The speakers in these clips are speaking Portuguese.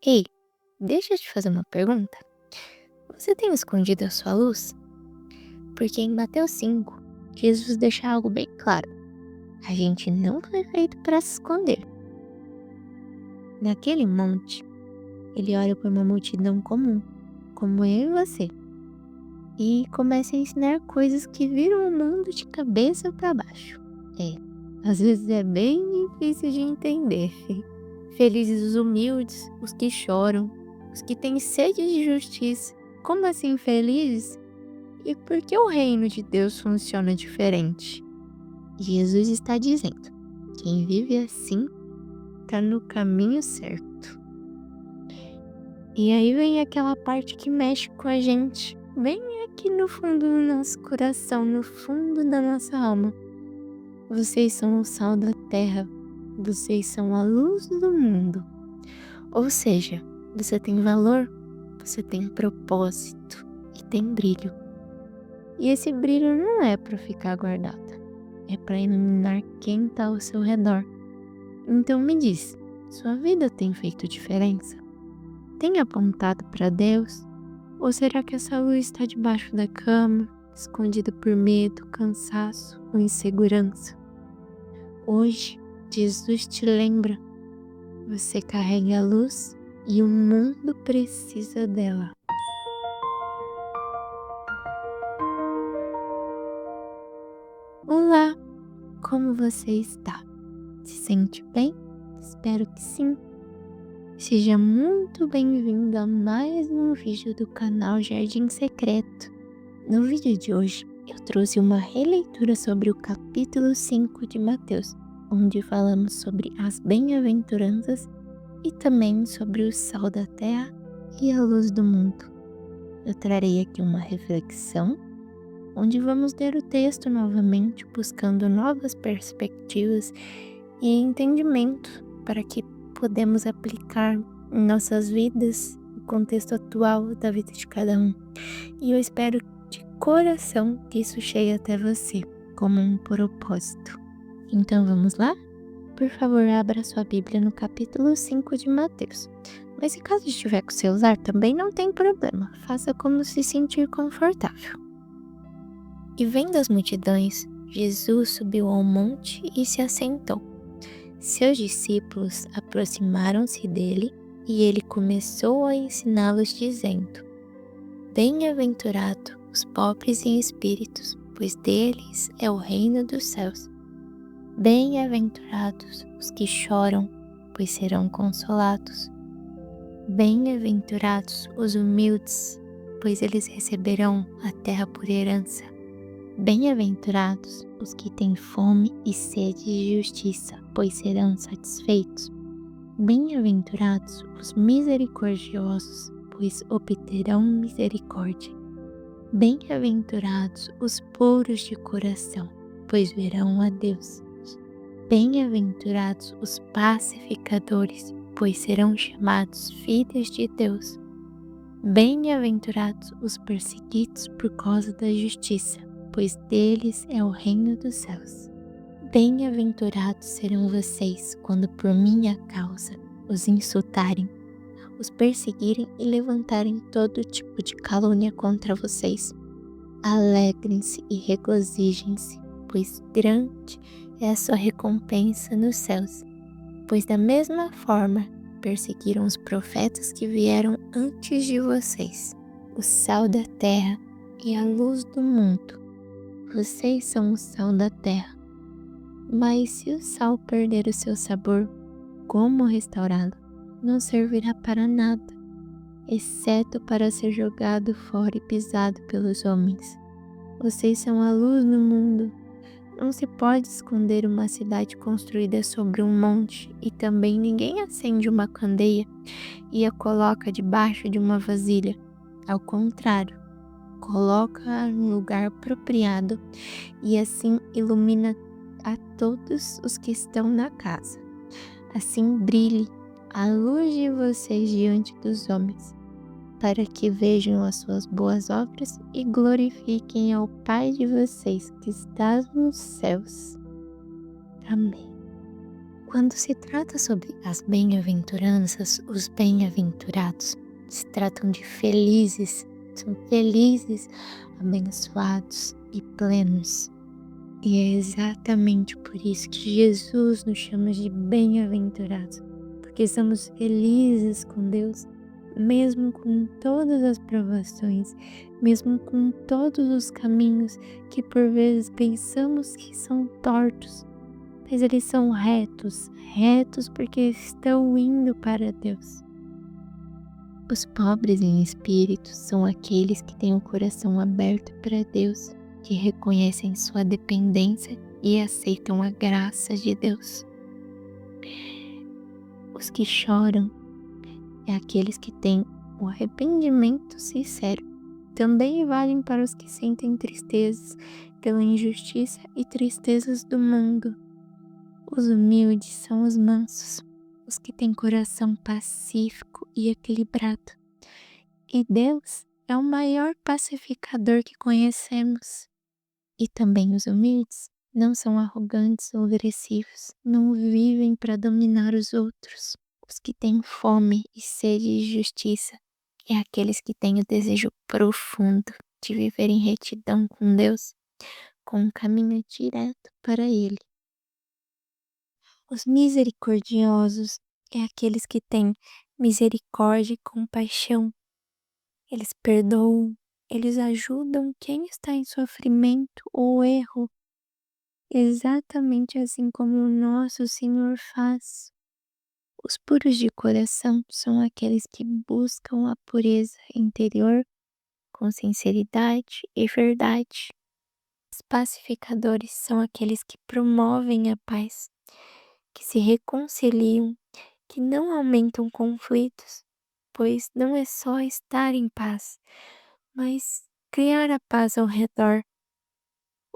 Ei, deixa eu te fazer uma pergunta. Você tem escondido a sua luz? Porque em Mateus 5, Jesus deixa algo bem claro. A gente não foi feito para se esconder. Naquele monte, ele olha para uma multidão comum, como eu e você, e começa a ensinar coisas que viram o mundo de cabeça para baixo. Às vezes é bem difícil de entender. Felizes os humildes, os que choram, os que têm sede de justiça. Como assim felizes? E por que o reino de Deus funciona diferente? Jesus está dizendo: quem vive assim está no caminho certo. E aí vem aquela parte que mexe com a gente, bem aqui no fundo do nosso coração, no fundo da nossa alma. Vocês são o sal da terra, vocês são a luz do mundo. Ou seja, você tem valor, você tem propósito e tem brilho. E esse brilho não é para ficar guardado, é para iluminar quem está ao seu redor. Então me diz, sua vida tem feito diferença? Tem apontado para Deus? Ou será que essa luz está debaixo da cama, escondida por medo, cansaço ou insegurança? Hoje, Jesus te lembra, você carrega a luz e o mundo precisa dela. Olá, como você está? Se sente bem? Espero que sim. Seja muito bem-vindo a mais um vídeo do canal Jardim Secreto. No vídeo de hoje, eu trouxe uma releitura sobre o capítulo 5 de Mateus, onde falamos sobre as bem-aventuranças e também sobre o sal da terra e a luz do mundo. Eu trarei aqui uma reflexão, onde vamos ler o texto novamente, buscando novas perspectivas e entendimento para que podemos aplicar em nossas vidas o contexto atual da vida de cada um. E eu espero de coração que isso chegue até você como um propósito. Então vamos lá? Por favor, abra sua Bíblia no capítulo 5 de Mateus. Mas se caso estiver com o celular, também não tem problema. Faça como se sentir confortável. E vendo as multidões, Jesus subiu ao monte e se assentou. Seus discípulos aproximaram-se dele e ele começou a ensiná-los dizendo: Bem-aventurado os pobres em espíritos, pois deles é o reino dos céus. Bem-aventurados os que choram, pois serão consolados. Bem-aventurados os humildes, pois eles receberão a terra por herança. Bem-aventurados os que têm fome e sede de justiça, pois serão satisfeitos. Bem-aventurados os misericordiosos, pois obterão misericórdia. Bem-aventurados os puros de coração, pois verão a Deus. Bem-aventurados os pacificadores, pois serão chamados filhos de Deus. Bem-aventurados os perseguidos por causa da justiça, pois deles é o reino dos céus. Bem-aventurados serão vocês quando por minha causa os insultarem, os perseguirem e levantarem todo tipo de calúnia contra vocês. Alegrem-se e regozijem-se, pois grande é a sua recompensa nos céus. Pois da mesma forma perseguiram os profetas que vieram antes de vocês. O sal da terra e a luz do mundo. Vocês são o sal da terra. Mas se o sal perder o seu sabor, como restaurá-lo? Não servirá para nada, exceto para ser jogado fora e pisado pelos homens. Vocês são a luz do mundo. Não se pode esconder uma cidade construída sobre um monte, e também ninguém acende uma candeia e a coloca debaixo de uma vasilha. Ao contrário, coloca-a no lugar apropriado e assim ilumina a todos os que estão na casa. Assim brilhe a luz de vocês diante dos homens, para que vejam as suas boas obras e glorifiquem ao Pai de vocês que está nos céus. Amém. Quando se trata sobre as bem-aventuranças, os bem-aventurados se tratam de felizes, são felizes, abençoados e plenos. E é exatamente por isso que Jesus nos chama de bem-aventurados, porque somos felizes com Deus, mesmo com todas as provações, mesmo com todos os caminhos que por vezes pensamos que são tortos, mas eles são retos, retos porque estão indo para Deus. Os pobres em espírito são aqueles que têm o coração aberto para Deus, que reconhecem sua dependência e aceitam a graça de Deus. Os que choram é aqueles que têm o arrependimento sincero. Também valem para os que sentem tristezas pela injustiça e tristezas do mundo. Os humildes são os mansos, os que têm coração pacífico e equilibrado. E Deus é o maior pacificador que conhecemos. E também os humildes não são arrogantes ou agressivos, não vivem para dominar os outros. Os que têm fome e sede de justiça é aqueles que têm o desejo profundo de viver em retidão com Deus, com um caminho direto para Ele. Os misericordiosos é aqueles que têm misericórdia e compaixão. Eles perdoam, eles ajudam quem está em sofrimento ou erro, exatamente assim como o nosso Senhor faz. Os puros de coração são aqueles que buscam a pureza interior com sinceridade e verdade. Os pacificadores são aqueles que promovem a paz, que se reconciliam, que não aumentam conflitos, pois não é só estar em paz, mas criar a paz ao redor.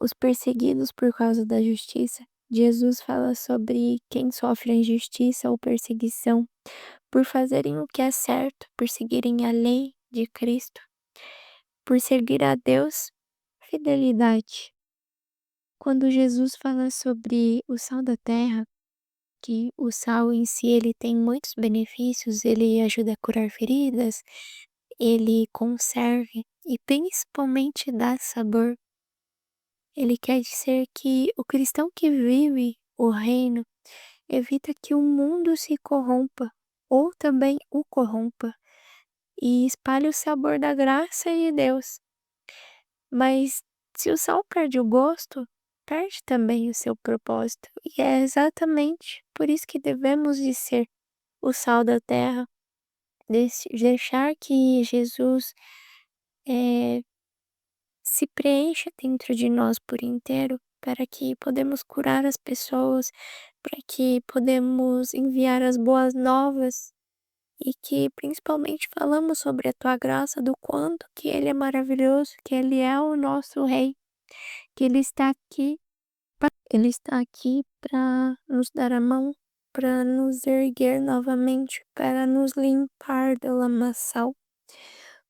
Os perseguidos por causa da justiça, Jesus fala sobre quem sofre a injustiça ou perseguição por fazerem o que é certo, por seguirem a lei de Cristo, por seguir a Deus, fidelidade. Quando Jesus fala sobre o sal da terra, que o sal em si ele tem muitos benefícios, ele ajuda a curar feridas, ele conserva e principalmente dá sabor. Ele quer dizer que o cristão que vive o reino evita que o mundo se corrompa ou também o corrompa e espalhe o sabor da graça de Deus. Mas se o sal perde o gosto, perde também o seu propósito. E é exatamente por isso que devemos de ser o sal da terra, deixar que Jesus se preencha dentro de nós por inteiro, para que podemos curar as pessoas, para que podemos enviar as boas novas e que principalmente falamos sobre a tua graça, do quanto que ele é maravilhoso, que ele é o nosso rei, que ele está aqui para nos dar a mão, para nos erguer novamente, para nos limpar da lamaçal,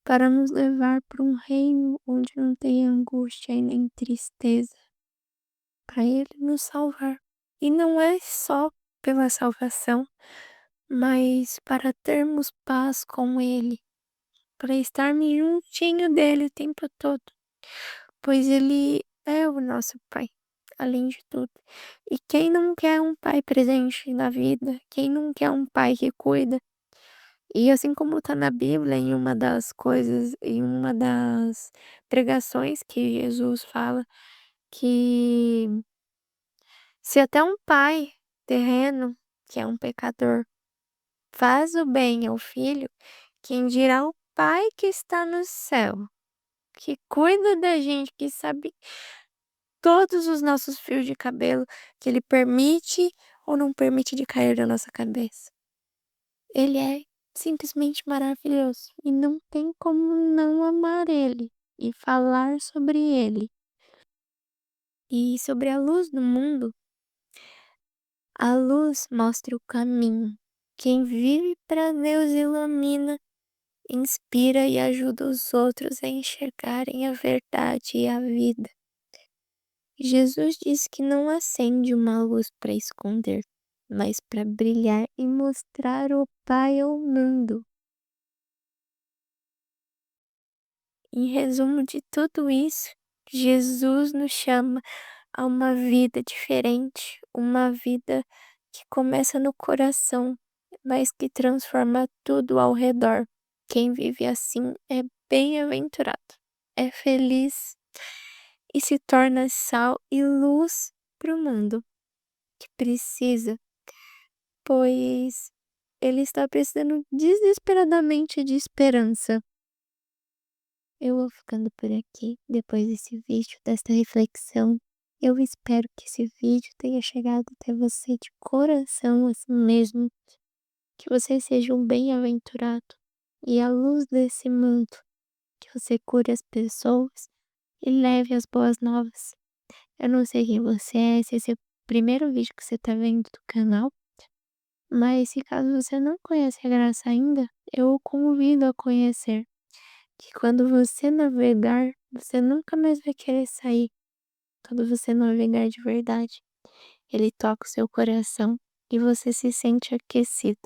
para nos levar para um reino onde não tem angústia e nem tristeza, para Ele nos salvar. E não é só pela salvação, mas para termos paz com Ele, para estarmos juntinho dele o tempo todo, pois Ele é o nosso Pai, além de tudo. E quem não quer um pai presente na vida? Quem não quer um pai que cuida? E assim como está na Bíblia, em uma das coisas, em uma das pregações que Jesus fala, que se até um pai terreno, que é um pecador, faz o bem ao filho, quem dirá o pai que está no céu, que cuida da gente, que sabe todos os nossos fios de cabelo, que ele permite ou não permite de cair da nossa cabeça. Ele é simplesmente maravilhoso e não tem como não amar ele e falar sobre ele. E sobre a luz do mundo, a luz mostra o caminho. Quem vive para Deus ilumina, inspira e ajuda os outros a enxergarem a verdade e a vida. Jesus disse que não acende uma luz para esconder, mas para brilhar e mostrar o Pai ao mundo. Em resumo de tudo isso, Jesus nos chama a uma vida diferente, uma vida que começa no coração, mas que transforma tudo ao redor. Quem vive assim é bem-aventurado, é feliz e se torna sal e luz para o mundo que precisa, pois ele está precisando desesperadamente de esperança. Eu vou ficando por aqui depois desse vídeo, desta reflexão. Eu espero que esse vídeo tenha chegado até você de coração, assim mesmo, que você seja um bem-aventurado e a luz desse mundo, que você cure as pessoas e leve as boas novas. Eu não sei quem você é, se esse é o primeiro vídeo que você tá vendo do canal, mas se caso você não conhece a Graça ainda, eu o convido a conhecer. Que quando você navegar, você nunca mais vai querer sair. Quando você navegar de verdade, ele toca o seu coração e você se sente aquecido.